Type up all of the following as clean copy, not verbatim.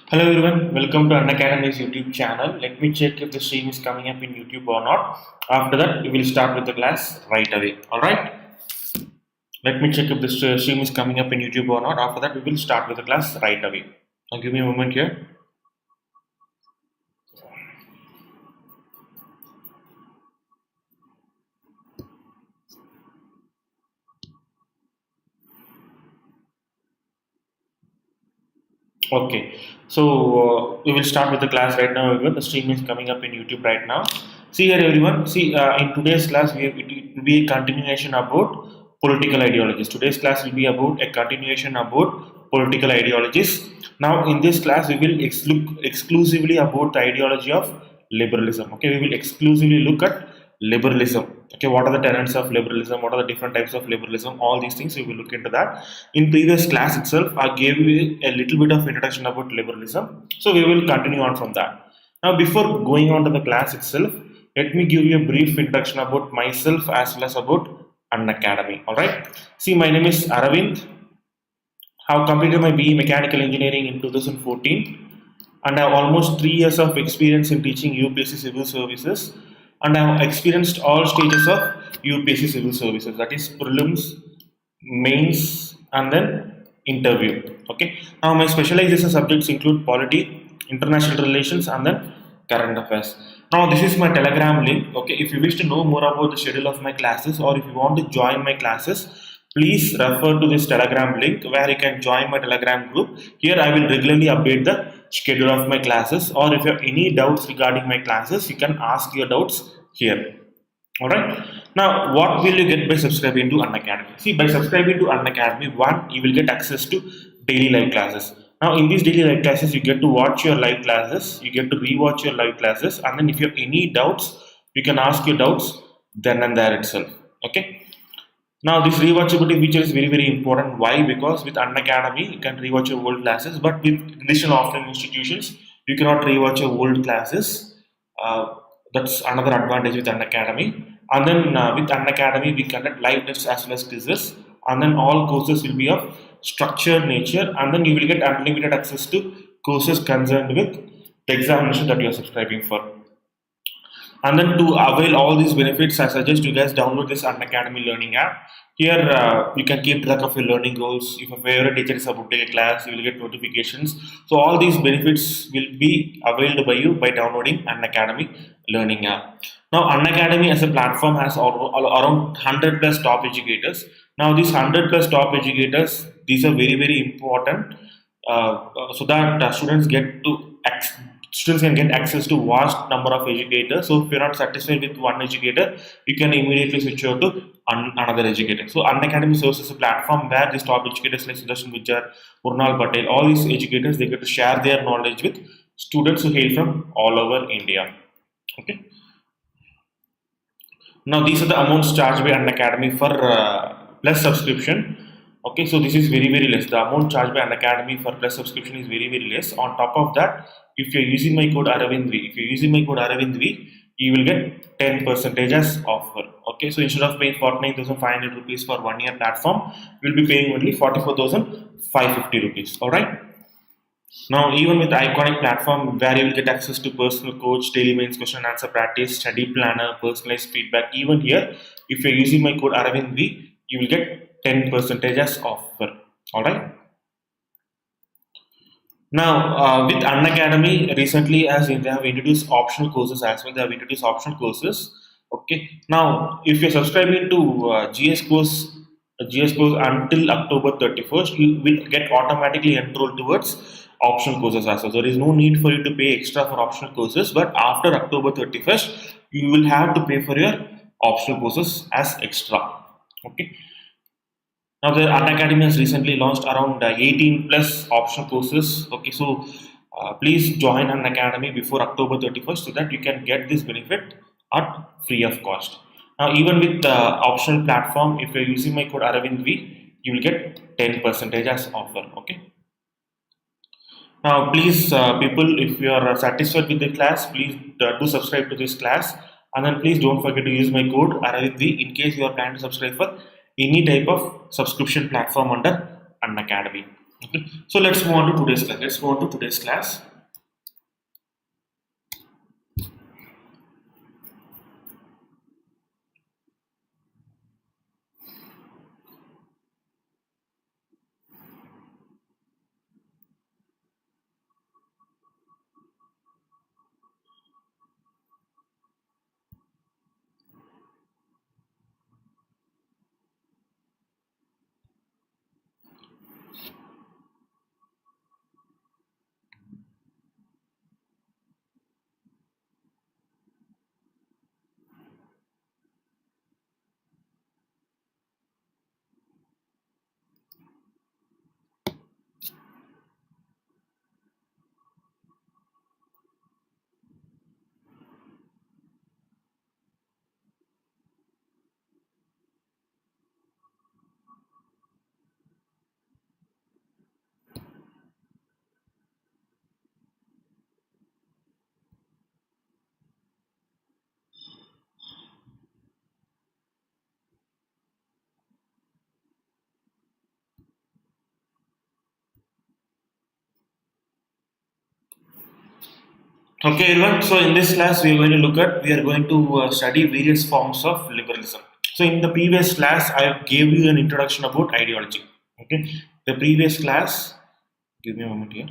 Hello everyone, welcome to Unacademy's YouTube channel. Let me check if the stream is coming up in YouTube or not. After that, we will start with the class right away. Alright? Let me check if the stream is coming up in YouTube or not. After that, we will start with the class right away. Now give me a moment here. Okay, so we will start with the class right now. Everyone, the stream is coming up in YouTube right now. See here, everyone. See, in today's class, it will be a continuation about political ideologies. Today's class will be about a continuation about political ideologies. Now, in this class, we will look exclusively about the ideology of liberalism. Okay, we will exclusively look at liberalism. Okay, what are the tenets of liberalism? What are the different types of liberalism? All these things we will look into that. In previous class itself, I gave you a little bit of introduction about liberalism, so we will continue on from that. Now, before going on to the class itself, let me give you a brief introduction about myself as well as about Unacademy. All right. See, my name is Aravind. Have completed my BE Mechanical Engineering in 2014, and I have almost 3 years of experience in teaching UPSC Civil Services, and I have experienced all stages of UPSC Civil Services, that is prelims, mains, and then interview. Okay. Now my specialization subjects include polity, international relations, and then current affairs. Now this is my Telegram link. Okay. If you wish to know more about the schedule of my classes, or if you want to join my classes, please refer to this Telegram link where you can join my Telegram group. Here I will regularly update the schedule of my classes, or if you have any doubts regarding my classes, you can ask your doubts here. Alright. Now, what will you get by subscribing to Unacademy? See, by subscribing to Unacademy, one, you will get access to daily live classes. Now, in these daily live classes, you get to watch your live classes, you get to rewatch your live classes, and then if you have any doubts, you can ask your doubts then and there itself. Okay. Now, this rewatchability feature is very, very important. Why? Because with Unacademy, you can rewatch your old classes, but with additional offline institutions, you cannot rewatch your old classes. That's another advantage with Unacademy. And then with Unacademy, we conduct live tests as well as quizzes, and then all courses will be of structured nature, and then you will get unlimited access to courses concerned with the examination that you are subscribing for. And then to avail all these benefits, I suggest you guys download this Unacademy learning app. Here you can keep track of your learning goals. If a favorite teacher is about to take a class, you will get notifications. So all these benefits will be availed by you by downloading Unacademy learning app. Now Unacademy as a platform has around 100 plus top educators. Now these 100 plus top educators, these are very, very important, so that students can get access to vast number of educators. So if you're not satisfied with one educator, you can immediately switch over to another educator. So Unacademy serves as a platform where these top educators like Sudarshan Gujjar, Murnal Patel, all these educators, they get to share their knowledge with students who hail from all over India. Okay. Now these are the amounts charged by Unacademy for plus subscription. Okay, so this is very, very less. The amount charged by Unacademy for plus subscription is very, very less. On top of that, if you're using my code Aravind V, you will get 10% as offer. Okay, so instead of paying 49,500 rupees for 1 year platform, you'll be paying only 44,550 rupees. Alright. Now, even with the iconic platform where you will get access to personal coach, daily mains question and answer practice, study planner, personalized feedback, even here, if you're using my code Aravind V, you will get 10% as offer. Alright. Now, with Unacademy, recently as they have introduced optional courses as well, they have introduced optional courses. Okay. Now, if you're subscribing to GS course until October 31st, you will get automatically enrolled towards optional courses as well. There is no need for you to pay extra for optional courses, but after October 31st, you will have to pay for your optional courses as extra. Okay. Now the Unacademy has recently launched around 18 plus optional courses. Okay, so please join Unacademy before October 31st so that you can get this benefit at free of cost. Now even with the optional platform, if you're using my code Aravind V, you will get 10% as offer. Okay. Now please people, if you are satisfied with the class, please do subscribe to this class, and then please don't forget to use my code Aravind V in case you are planning to subscribe for any type of subscription platform under Unacademy. Okay. So let's move on to today's class. Let's go on to today's class. Okay, everyone. So in this class, we are going to study various forms of liberalism. So in the previous class, I gave you an introduction about ideology. Okay, the previous class, give me a moment here.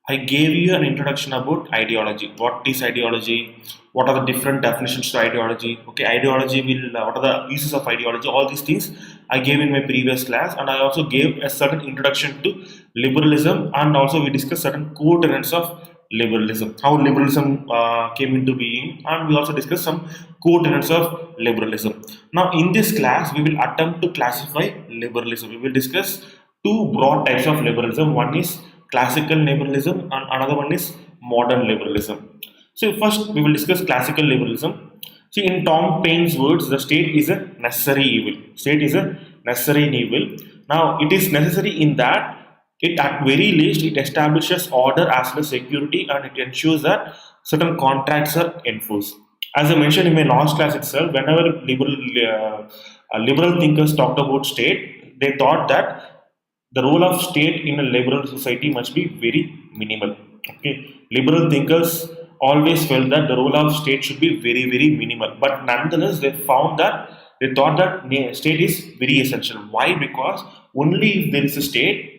I gave you an introduction about ideology. What is ideology? What are the different definitions to ideology? Okay, ideology will. What are the uses of ideology? All these things I gave in my previous class, and I also gave a certain introduction to liberalism, and also we discussed certain core tenets of liberalism, how liberalism came into being, and we also discussed some core tenets of liberalism. Now, in this class, we will attempt to classify liberalism. We will discuss two broad types of liberalism. One is classical liberalism, and another one is modern liberalism. So, first, we will discuss classical liberalism. See, in Tom Paine's words, the state is a necessary evil. State is a necessary evil. Now, it is necessary in that it, at very least, it establishes order as well as security, and it ensures that certain contracts are enforced. As I mentioned in my last class itself, whenever liberal thinkers talked about state, they thought that the role of state in a liberal society must be very minimal. Okay, liberal thinkers always felt that the role of state should be very minimal, but nonetheless they found that they thought that state is very essential. Why? Because only if there is a state,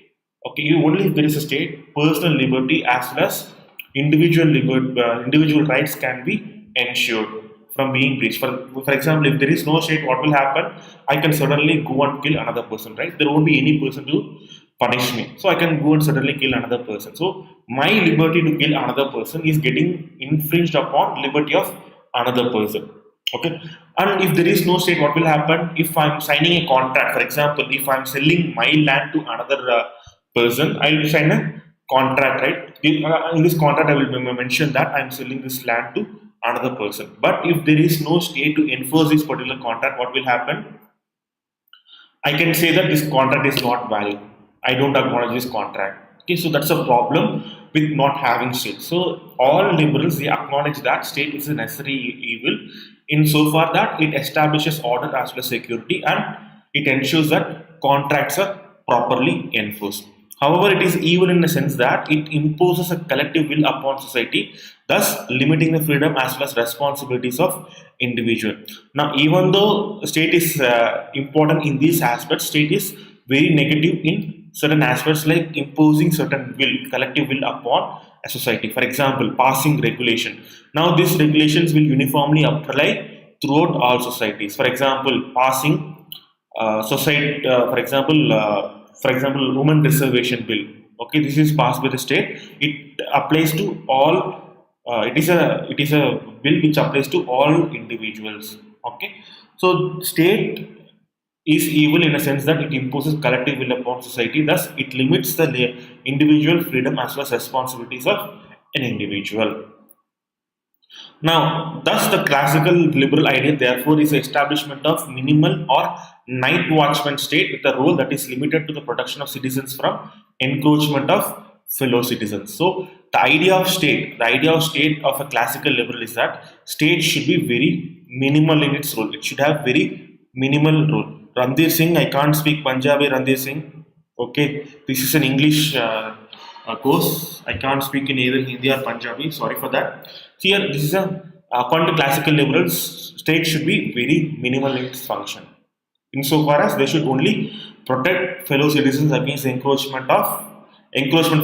okay, only if there is a state, personal liberty as well as individual rights can be ensured from being breached. For example, if there is no state, what will happen? I can suddenly go and kill another person, right? There won't be any person to punish me. So I can go and suddenly kill another person. So my liberty to kill another person is getting infringed upon liberty of another person. Okay. And if there is no state, what will happen? If I'm signing a contract, for example, if I'm selling my land to another person, I will sign a contract, right? In this contract, I will mention that I'm selling this land to another person. But if there is no state to enforce this particular contract, what will happen? I can say that this contract is not valid. I don't acknowledge this contract. Okay, so that's a problem with not having state. So all liberals, they acknowledge that state is a necessary evil insofar that it establishes order as well as security, and it ensures that contracts are properly enforced. However, it is evil in the sense that it imposes a collective will upon society, thus limiting the freedom as well as responsibilities of individual. Now, even though state is important in these aspects, state is very negative in certain aspects like imposing certain will, collective will upon a society. For example, passing regulation. Now, these regulations will uniformly apply throughout all societies. For example, passing for example, women reservation bill. Okay, this is passed by the state. It applies to all. It is a bill which applies to all individuals. Okay, so state is evil in a sense that it imposes collective will upon society. Thus, it limits the individual freedom as well as responsibilities of an individual. Now, thus the classical liberal idea therefore is the establishment of minimal or night watchman state with a role that is limited to the protection of citizens from encroachment of fellow citizens. So the idea of state of a classical liberal is that state should be very minimal in its role. It should have very minimal role. Randir Singh, I can't speak Punjabi, Randir Singh. Okay, this is an English course. I can't speak in either Hindi or Punjabi. Sorry for that. Here, this is a according to classical liberals, state should be very minimal in its function. Insofar as they should only protect fellow citizens against encroachment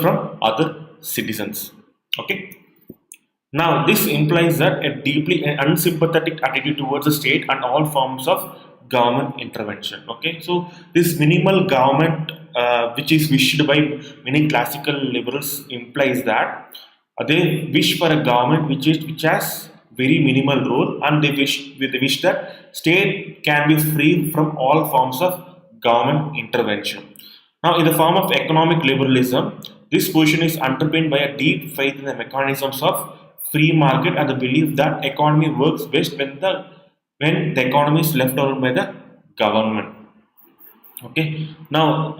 from other citizens. Okay. Now, this implies that a deeply unsympathetic attitude towards the state and all forms of government intervention. Okay, so this minimal government, which is wished by many classical liberals, implies that they wish for a government which has very minimal role, and they wish that state can be free from all forms of government intervention. Now, in the form of economic liberalism, this position is underpinned by a deep faith in the mechanisms of free market and the belief that economy works best when the economy is left over by the government. Okay. Now,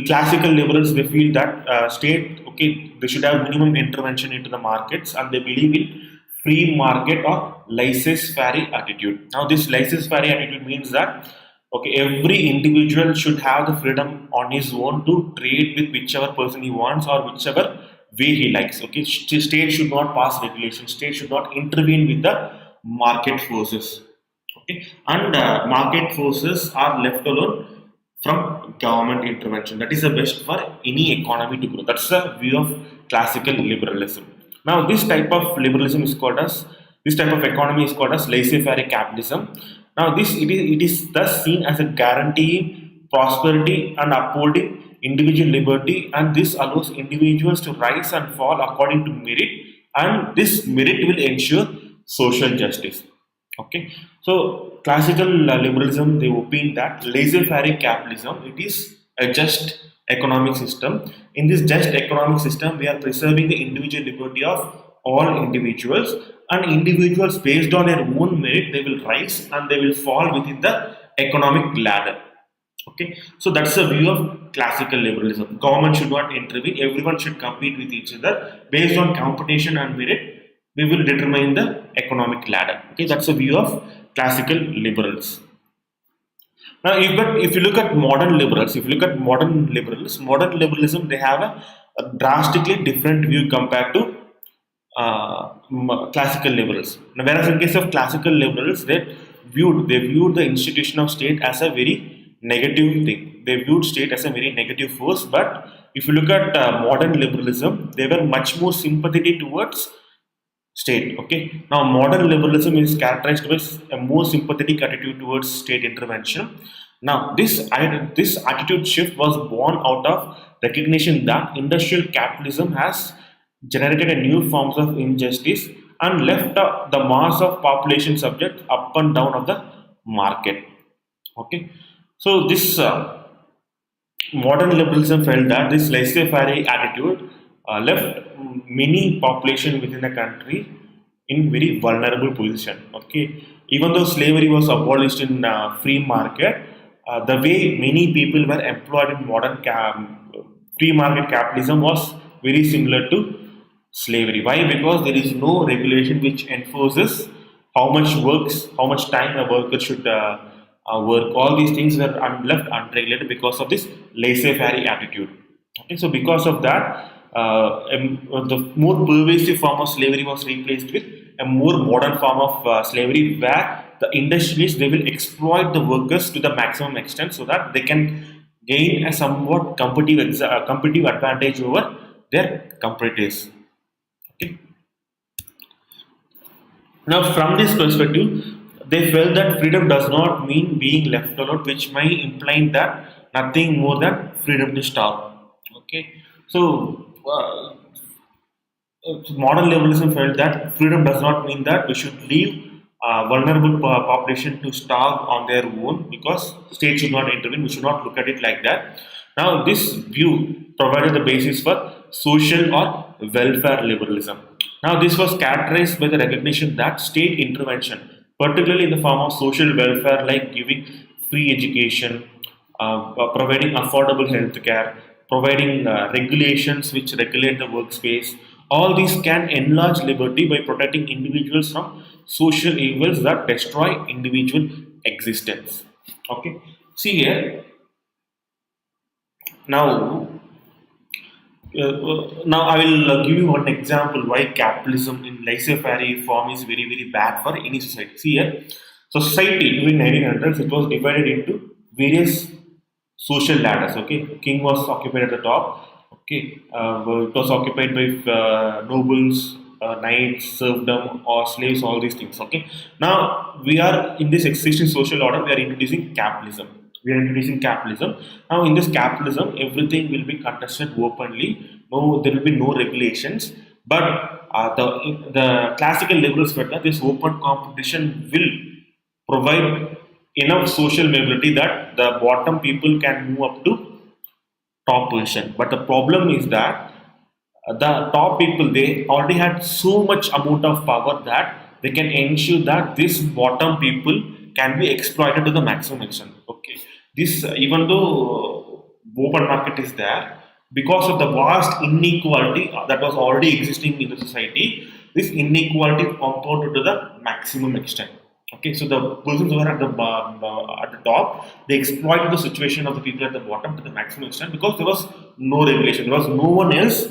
classical liberals, they feel that state, okay, they should have minimum intervention into the markets, and they believe in free market or laissez-faire attitude. Now, this laissez-faire attitude means that okay, every individual should have the freedom on his own to trade with whichever person he wants or whichever way he likes. Okay, state should not pass regulations. State should not intervene with the market forces. Okay, and market forces are left alone from government intervention. That is the best for any economy to grow. That's the view of classical liberalism. Now, this type of economy is called as laissez-faire capitalism. Now, it is thus seen as a guaranteeing prosperity and upholding individual liberty, and this allows individuals to rise and fall according to merit, and this merit will ensure social justice. Okay, so classical liberalism, they opine that laissez-faire capitalism, it is a just economic system. In this just economic system, we are preserving the individual liberty of all individuals, and individuals based on their own merit, they will rise and they will fall within the economic ladder. Okay, so that's the view of classical liberalism. Government should not intervene. Everyone should compete with each other based on competition and merit. We will determine the economic ladder. Okay, that's the view of classical liberals. Now, if you look at modern liberalism, they have a drastically different view compared to classical liberals. Now, whereas in case of classical liberals, they viewed the institution of state as a very negative thing. They viewed state as a very negative force. But if you look at modern liberalism, they were much more sympathetic towards state. Okay. Now, modern liberalism is characterized by a more sympathetic attitude towards state intervention. Now, this attitude shift was born out of recognition that industrial capitalism has generated a new forms of injustice and left the mass of population subject up and down of the market. Okay, so this modern liberalism felt that this laissez-faire attitude left many population within the country in very vulnerable position. Okay, even though slavery was abolished in free market, the way many people were employed in free market capitalism was very similar to slavery. Why? Because there is no regulation which enforces how much time a worker should work. All these things were left unregulated because of this laissez-faire attitude. Okay, so because of that, the more pervasive form of slavery was replaced with a more modern form of slavery, where the industrialists, they will exploit the workers to the maximum extent so that they can gain a somewhat competitive advantage over their competitors. Okay. Now, from this perspective, they felt that freedom does not mean being left alone, which might imply that nothing more than freedom to starve. Okay, so modern liberalism felt that freedom does not mean that we should leave vulnerable population to starve on their own, because state should not intervene. We should not look at it like that. Now, this view provided the basis for social or welfare liberalism. Now, this was characterized by the recognition that state intervention, particularly in the form of social welfare like giving free education, providing affordable health care, providing regulations which regulate the workspace, all these can enlarge liberty by protecting individuals from social evils that destroy individual existence. Okay, see here, Now, now I will give you one example why capitalism in laissez-faire form is very very bad for any society. See here, society during 1900s it was divided into various social ladders. Okay, king was occupied at the top. Okay, it was occupied by nobles, knights, serfdom, or slaves. All these things. Okay, now we are in this existing social order. We are introducing capitalism. We are introducing capitalism. Now, in this capitalism, everything will be contested openly. No, there will be no regulations. But the classical liberals felt that this open competition will provide enough social mobility that the bottom people can move up to top position. But the problem is that the top people they already had so much amount of power that they can ensure that this bottom people can be exploited to the maximum extent. Okay, this even though open market is there, because of the vast inequality that was already existing in the society, this inequality compounded to the maximum extent. Okay, so the persons who are at the top, they exploited the situation of the people at the bottom to the maximum extent because there was no regulation, there was no one else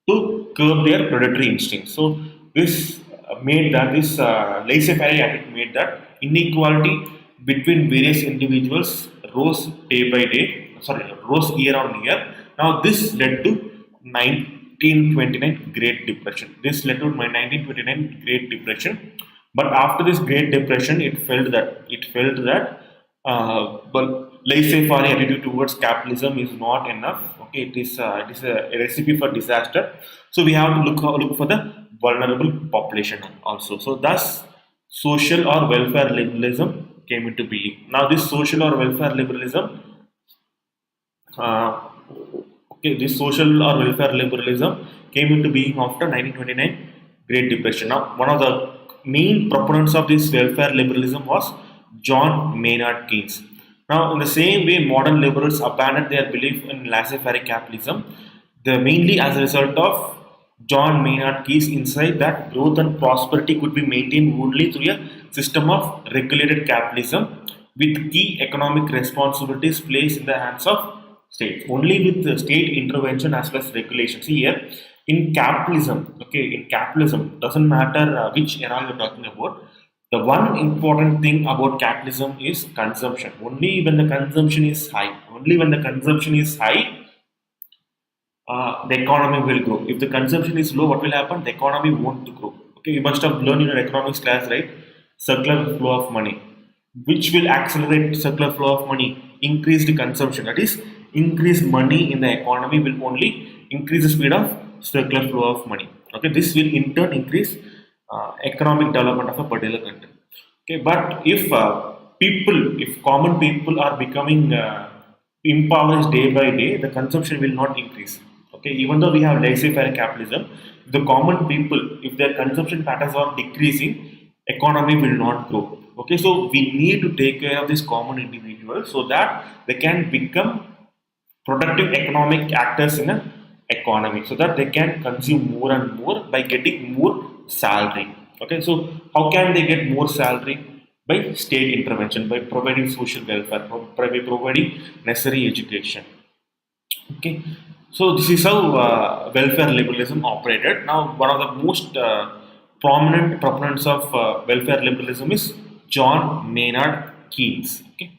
to curb their predatory instincts. So this made that this laissez-faire attitude made that inequality between various individuals rose day by day, rose year on year. Now this led to 1929 Great Depression. This led to 1929 Great Depression. But after this Great Depression, it felt that but laissez-faire attitude towards capitalism is not enough. Okay, it is a recipe for disaster. So we have to look for the vulnerable population also. So thus, social or welfare liberalism came into being. Now, this social or welfare liberalism, uh, this social or welfare liberalism came into being after 1929 Great Depression. Now, one of the main proponents of this welfare liberalism was John Maynard Keynes. Now, in the same way, modern liberals abandoned their belief in laissez-faire capitalism, they mainly as a result of John Maynard Keynes' insight that growth and prosperity could be maintained only through a system of regulated capitalism with key economic responsibilities placed in the hands of states. Only with the state intervention as well as regulation. See here, in capitalism, okay, in capitalism, doesn't matter which era you're talking about. The one important thing about capitalism is consumption. Only when the consumption is high, the economy will grow. If the consumption is low, what will happen? The economy won't grow. Okay, you must have learned in your economics class, right? Circular flow of money. Which will accelerate circular flow of money? Increased consumption. That is, increased money in the economy will only increase the speed of circular flow of money. Okay, this will in turn increase economic development of a particular country. Okay, but if common people are becoming impoverished day by day, the consumption will not increase. Okay, even though we have laissez-faire capitalism, the common people, if their consumption patterns are decreasing, economy will not grow. Okay, so we need to take care of these common individuals so that they can become productive economic actors in an economy, so that they can consume more and more by getting more salary. Okay, so how can they get more salary? By state intervention, by providing social welfare, by providing necessary education. Okay, so this is how welfare liberalism operated. Now, one of the most prominent proponents of welfare liberalism is John Maynard Keynes. Okay.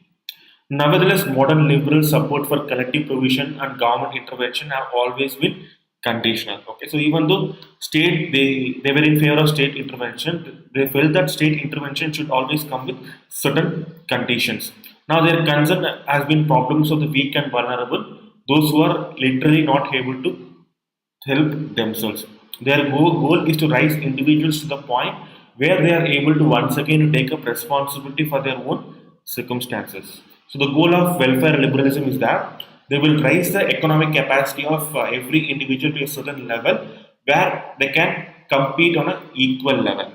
Nevertheless, modern liberal support for collective provision and government intervention have always been conditional. Okay, so even though they were in favor of state intervention, they felt that state intervention should always come with certain conditions. Now, their concern has been problems of the weak and vulnerable, those who are literally not able to help themselves. Their goal is to raise individuals to the point where they are able to once again to take up responsibility for their own circumstances. So the goal of welfare liberalism is that they will raise the economic capacity of every individual to a certain level where they can compete on an equal level.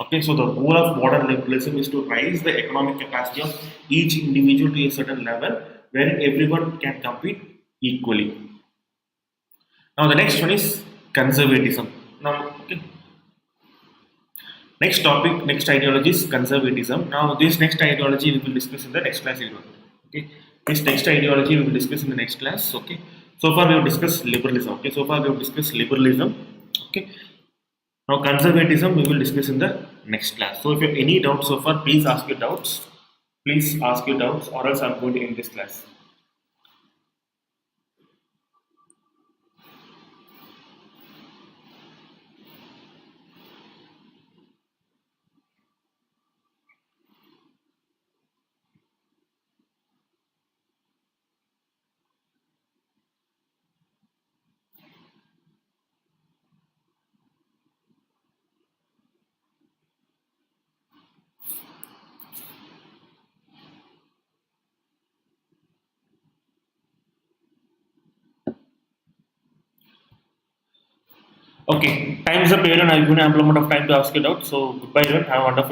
Okay, so the goal of modern liberalism is to raise the economic capacity of each individual to a certain level where everyone can compete equally. Now the next one is conservatism. Now, okay. Next topic, next ideology is conservatism. Now this next ideology we will discuss in the next class video. Okay. This next ideology we will discuss in the next class. Okay. So far we have discussed liberalism. Okay. So far we have discussed liberalism. Okay. Now conservatism we will discuss in the next class. So if you have any doubts so far, please ask your doubts. Please ask your doubts, or else I'm going to end this class. Okay, time is up, Aaron. I've given ample amount of time to ask your doubts. So goodbye, Aaron. Have a wonderful